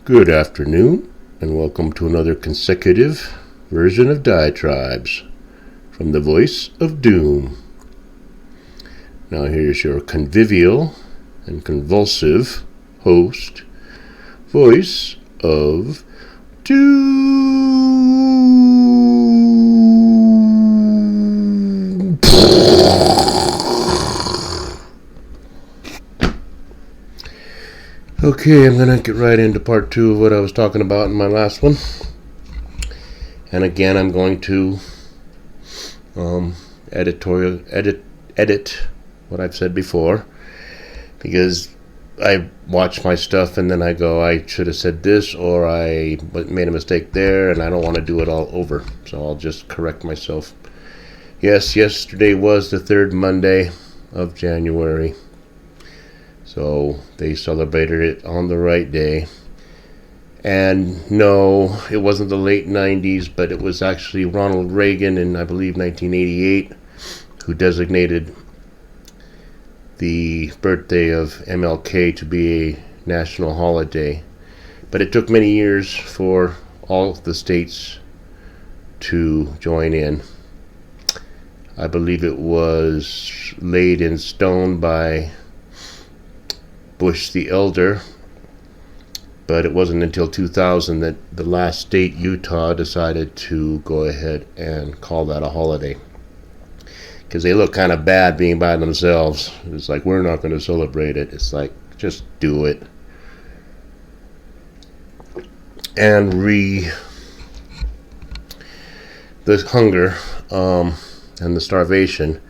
Good afternoon, and welcome to another consecutive version of Diatribes from the Voice of Doom. Now here's your convivial and convulsive host, Voice of Doom. Okay, I'm going to get right into part 2 of what I was talking about in my last one. And again, I'm going to edit what I've said before, because I watch my stuff and then I go, I should have said this, or I made a mistake there, and I don't want to do it all over. So I'll just correct myself. Yes, yesterday was the third Monday of January. So they celebrated it on the right day. And no, it wasn't the late 90s, but it was actually Ronald Reagan in, I believe, 1988, who designated the birthday of MLK to be a national holiday. But it took many years for all the states to join in. I believe it was laid in stone by Bush the Elder, but it wasn't until 2000 that the last state, Utah, decided to go ahead and call that a holiday, because they look kind of bad being by themselves. It's like, we're not going to celebrate it. It's like, just do it. And the hunger and the starvation,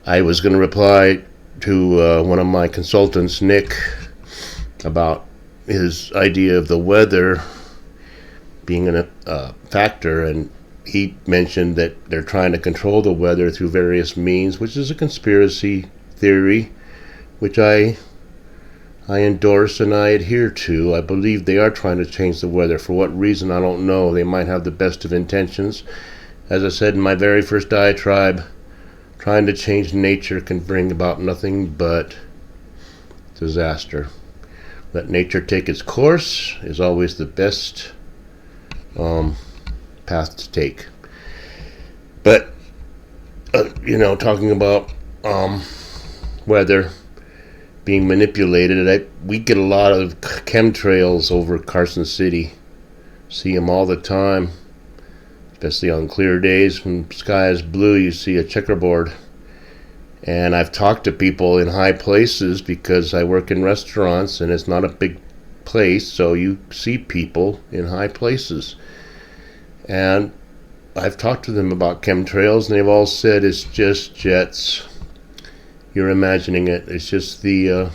I was going to reply to one of my consultants, Nick, about his idea of the weather being a factor, and he mentioned that they're trying to control the weather through various means, which is a conspiracy theory, which I endorse and I adhere to. I believe they are trying to change the weather. For what reason, I don't know. They might have the best of intentions. As I said in my very first diatribe, trying to change nature can bring about nothing but disaster. Let nature take its course is always the best path to take. But, talking about weather being manipulated, we get a lot of chemtrails over Carson City. See them all the time. Especially on clear days when the sky is blue, you see a checkerboard. And I've talked to people in high places, because I work in restaurants and it's not a big place, so you see people in high places. And I've talked to them about chemtrails, and they've all said it's just jets. You're imagining it. It's just the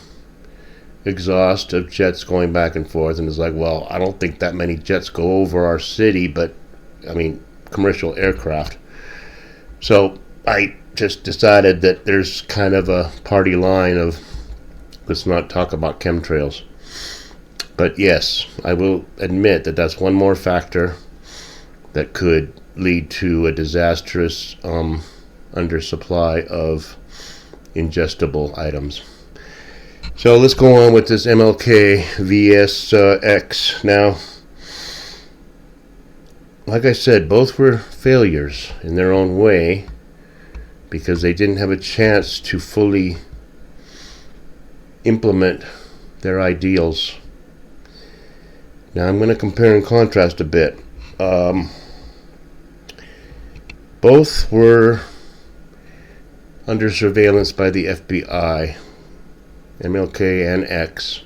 exhaust of jets going back and forth. And it's like, well, I don't think that many jets go over our city, but commercial aircraft. So I just decided that there's kind of a party line of, let's not talk about chemtrails. But yes, I will admit that that's one more factor that could lead to a disastrous undersupply of ingestible items. So let's go on with this MLK vs. X. Now, like I said, both were failures in their own way, because they didn't have a chance to fully implement their ideals. Now I'm going to compare and contrast a bit. Both were under surveillance by the FBI, MLK and X.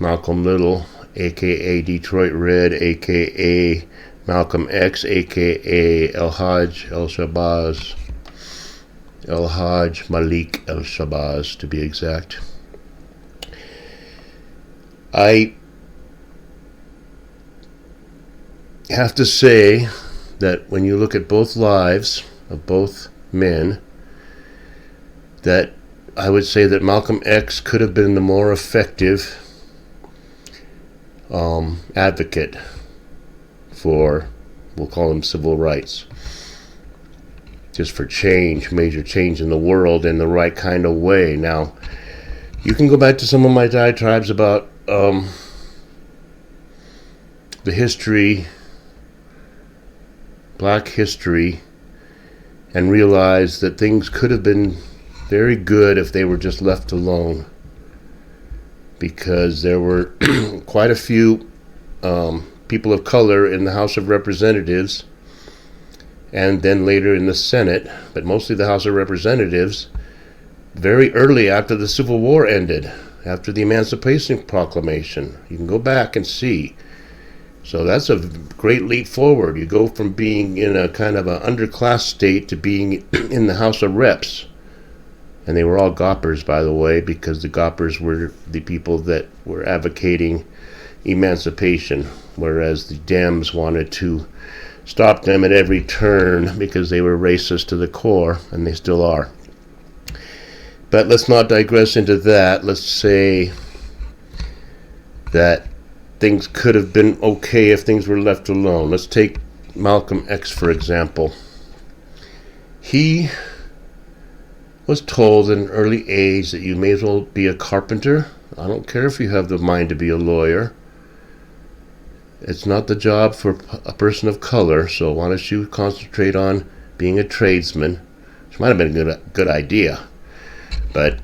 Malcolm Little, aka Detroit Red, aka Malcolm X, aka El-Hajj El-Shabazz, El-Hajj Malik El-Shabazz to be exact. I have to say that when you look at both lives of both men, that I would say that Malcolm X could have been the more effective advocate for, we'll call them, civil rights. Just for change, major change in the world in the right kind of way. Now, you can go back to some of my diatribes about the history, black history, and realized that things could have been very good if they were just left alone, because there were quite a few people of color in the House of Representatives and then later in the Senate, but mostly the House of Representatives, very early after the Civil War ended, after the Emancipation Proclamation. You can go back and see. So that's a great leap forward. You go from being in a kind of an underclass state to being in the House of Reps. And they were all goppers, by the way, because the goppers were the people that were advocating emancipation, whereas the Dems wanted to stop them at every turn because they were racist to the core, and they still are. But let's not digress into that. Let's say that things could have been okay if things were left alone. Let's take Malcolm X, for example. He was told at an early age that you may as well be a carpenter. I don't care if you have the mind to be a lawyer. It's not the job for a person of color, so why don't you concentrate on being a tradesman, which might have been a good idea. But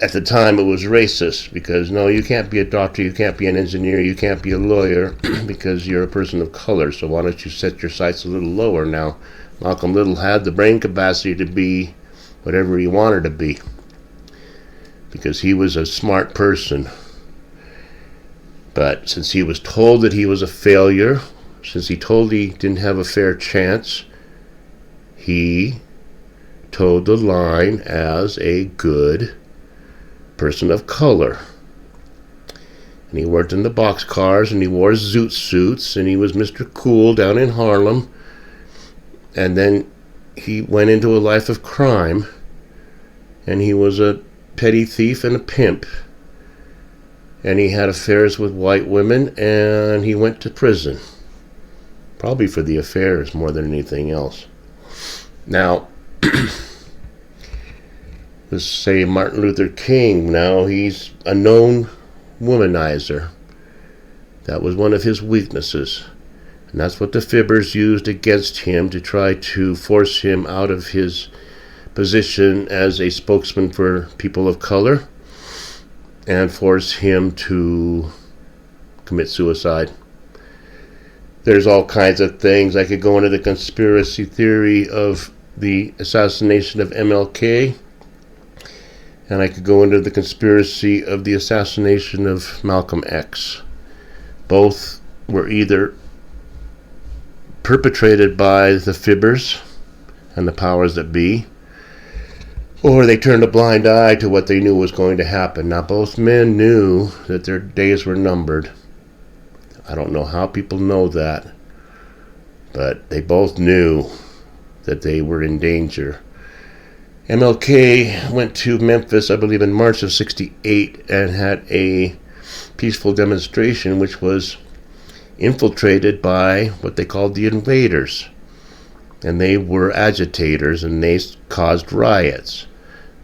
at the time it was racist, because no, you can't be a doctor, you can't be an engineer, you can't be a lawyer because you're a person of color, so why don't you set your sights a little lower. Now, Malcolm Little had the brain capacity to be whatever he wanted to be, because he was a smart person. But since he was told that he was a failure, since he told he didn't have a fair chance, he towed the line as a good person of color. And he worked in the boxcars, and he wore zoot suits, and he was Mr. Cool down in Harlem. And then he went into a life of crime, and he was a petty thief and a pimp. And he had affairs with white women, and he went to prison. Probably for the affairs more than anything else. Now, let's say Martin Luther King. Now, he's a known womanizer. That was one of his weaknesses. And that's what the fibbers used against him to try to force him out of his position as a spokesman for people of color and force him to commit suicide. There's all kinds of things. I could go into the conspiracy theory of the assassination of MLK, and I could go into the conspiracy of the assassination of Malcolm X. Both were either perpetrated by the fibbers and the powers that be, or they turned a blind eye to what they knew was going to happen. Now, both men knew that their days were numbered. I don't know how people know that, but they both knew that they were in danger. MLK went to Memphis, I believe, in March of '68 and had a peaceful demonstration which was infiltrated by what they called the invaders. And they were agitators, and they caused riots.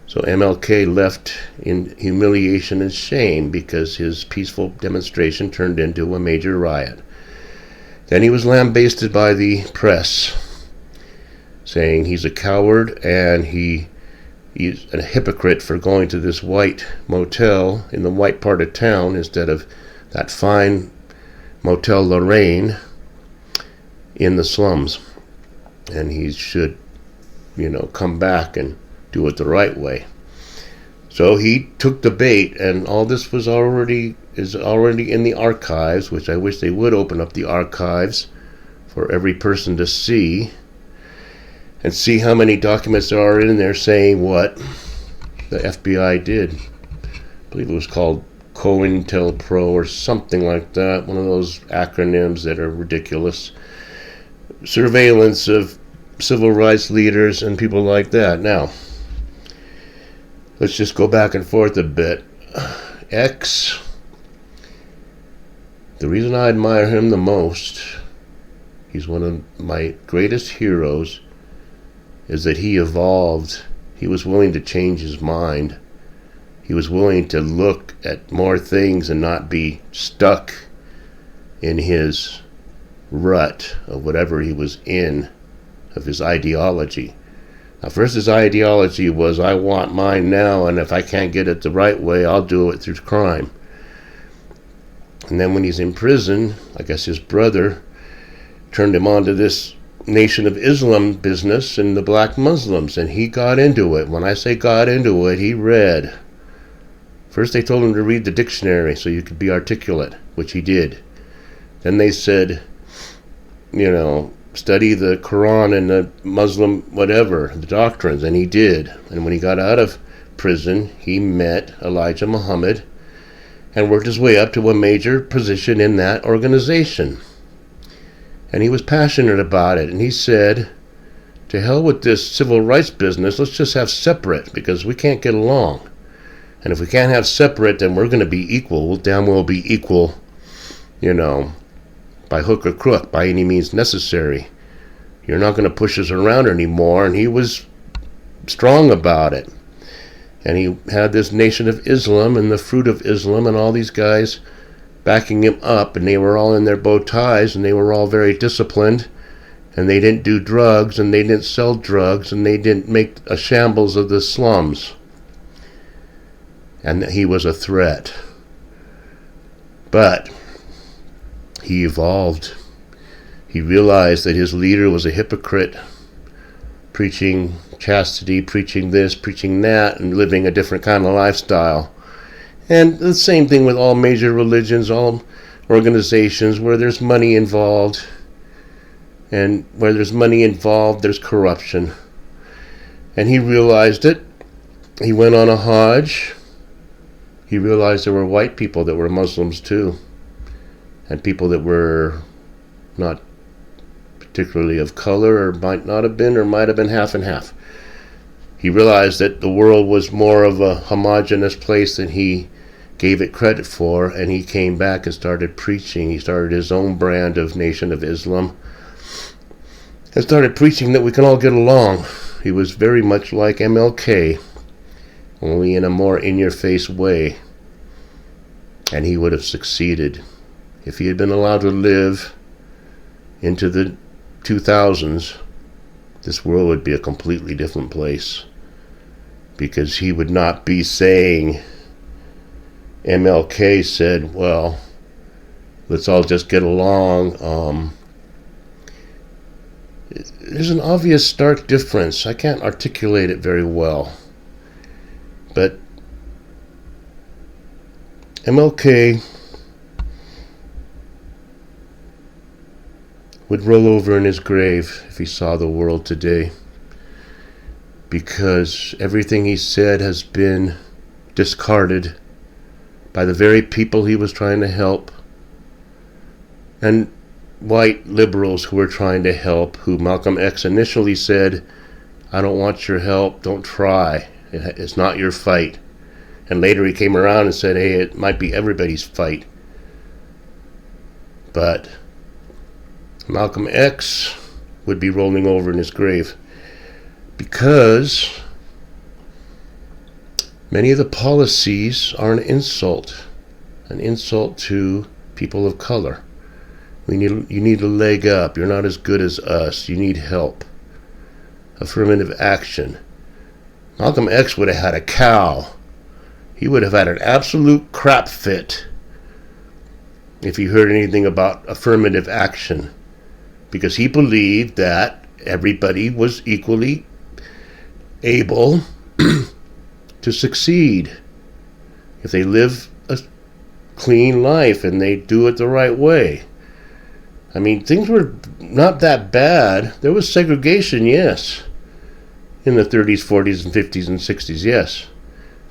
So MLK left in humiliation and shame because his peaceful demonstration turned into a major riot. Then he was lambasted by the press, saying he's a coward and he's a hypocrite for going to this white motel in the white part of town instead of that fine Motel Lorraine in the slums. And he should, come back and do it the right way. So he took the bait, and all this is already in the archives, which I wish they would open up the archives for every person to see, and see how many documents there are in there saying what the FBI did. I believe it was called COINTELPRO or something like that, one of those acronyms that are ridiculous. Surveillance of civil rights leaders and people like that. Now, let's just go back and forth a bit. X, the reason I admire him the most, he's one of my greatest heroes, is that he evolved. He was willing to change his mind. He was willing to look at more things and not be stuck in his rut of whatever he was in, of his ideology. Now, first his ideology was, I want mine now, and if I can't get it the right way, I'll do it through crime. And then when he's in prison, I guess his brother turned him on to this Nation of Islam business and the black Muslims, and he got into it. When I say got into it, he read. First they told him to read the dictionary so you could be articulate, which he did. Then they said, study the Quran and the Muslim whatever, the doctrines, and he did. And when he got out of prison, he met Elijah Muhammad and worked his way up to a major position in that organization. And he was passionate about it, and he said, to hell with this civil rights business, let's just have separate, because we can't get along. And if we can't have separate, then we're going to be equal. We'll damn well be equal, by hook or crook, by any means necessary. You're not going to push us around anymore. And he was strong about it. And he had this Nation of Islam and the Fruit of Islam and all these guys backing him up, and they were all in their bow ties, and they were all very disciplined, and they didn't do drugs, and they didn't sell drugs, and they didn't make a shambles of the slums. And he was a threat. But he evolved. He realized that his leader was a hypocrite, preaching chastity, preaching this, preaching that, and living a different kind of lifestyle. And the same thing with all major religions, all organizations where there's money involved. And where there's money involved, there's corruption. And he realized it. He went on a Hajj. He realized there were white people that were Muslims too. And people that were not particularly of color, or might not have been, or might have been half and half. He realized that the world was more of a homogeneous place than he gave it credit for, and he came back and started preaching. He started his own brand of Nation of Islam and started preaching that we can all get along. He was very much like MLK, only in a more in-your-face way. And he would have succeeded. If he had been allowed to live into the 2000s, this world would be a completely different place. Because he would not be saying, MLK said, well, let's all just get along. There's an obvious stark difference. I can't articulate it very well. But MLK would roll over in his grave if he saw the world today, because everything he said has been discarded by the very people he was trying to help, and white liberals who were trying to help, who Malcolm X initially said, I don't want your help, don't try, it's not your fight. And later he came around and said, hey, it might be everybody's fight. But Malcolm X would be rolling over in his grave, because many of the policies are an insult to people of color. You need a leg up. You're not as good as us. You need help. Affirmative action. Malcolm X would have had a cow. He would have had an absolute crap fit if he heard anything about affirmative action, because he believed that everybody was equally able to succeed if they live a clean life and they do it the right way. I mean, things were not that bad. There was segregation, yes, in the 30s, 40s, and 50s, and 60s, yes.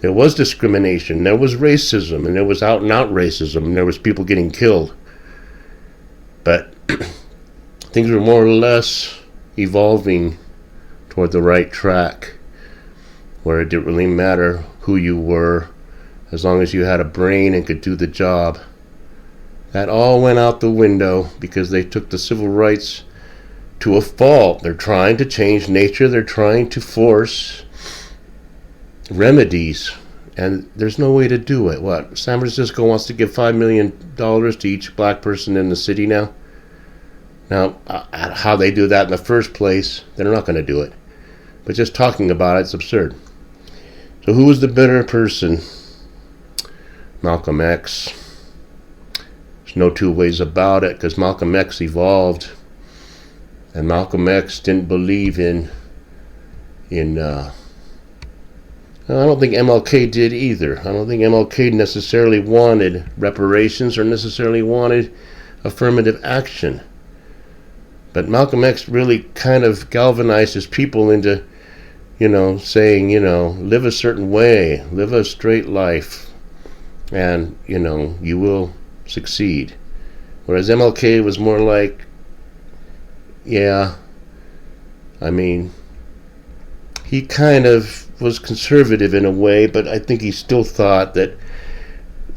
There was discrimination, there was racism, and there was out-and-out racism, and there was people getting killed. But things were more or less evolving toward the right track, where it didn't really matter who you were, as long as you had a brain and could do the job. That all went out the window because they took the civil rights to a fault. They're trying to change nature. They're trying to force remedies. And there's no way to do it. What? San Francisco wants to give $5 million to each black person in the city now? Now, how they do that in the first place, they're not going to do it. But just talking about it's absurd. So who was the better person? Malcolm X. There's no two ways about it, because Malcolm X evolved. And Malcolm X didn't believe in I don't think MLK did either. I don't think MLK necessarily wanted reparations or necessarily wanted affirmative action. But Malcolm X really kind of galvanized his people into, saying, live a certain way, live a straight life, and, you will succeed. Whereas MLK was more like, he kind of was conservative in a way, but I think he still thought that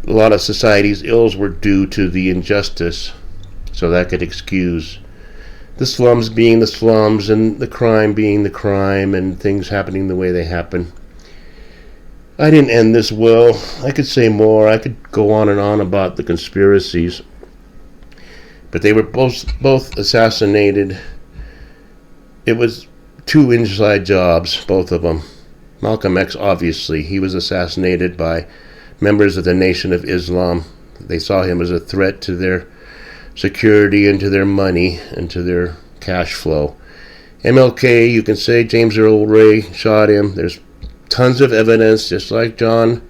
a lot of society's ills were due to the injustice, so that could excuse the slums being the slums and the crime being the crime and things happening the way they happen. I didn't end this well. I could say more. I could go on and on about the conspiracies, but they were both assassinated. It was two inside jobs, both of them. Malcolm X, obviously, he was assassinated by members of the Nation of Islam. They saw him as a threat to their security and to their money and to their cash flow. MLK, you can say James Earl Ray shot him. There's tons of evidence, just like John,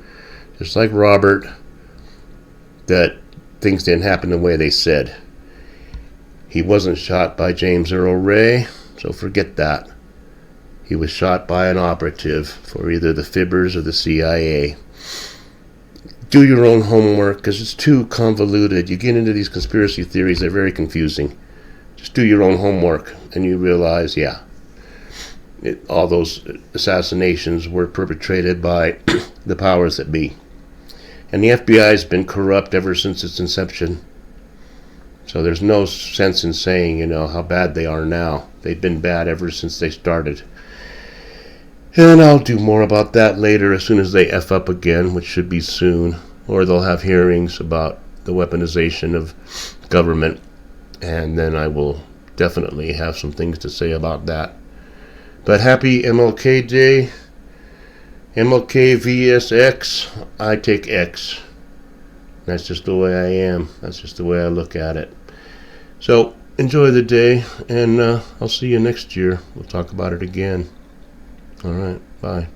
just like Robert, that things didn't happen the way they said. He wasn't shot by James Earl Ray, so forget that. He was shot by an operative for either the Fibbers or the CIA. Do your own homework, because it's too convoluted. You get into these conspiracy theories, they're very confusing. Just do your own homework, and you realize, all those assassinations were perpetrated by the powers that be. And the FBI has been corrupt ever since its inception. So there's no sense in saying, how bad they are now. They've been bad ever since they started. And I'll do more about that later as soon as they F up again, which should be soon. Or they'll have hearings about the weaponization of government. And then I will definitely have some things to say about that. But happy MLK Day. MLK vs. X. I take X. That's just the way I am. That's just the way I look at it. So enjoy the day, and I'll see you next year. We'll talk about it again. All right, bye.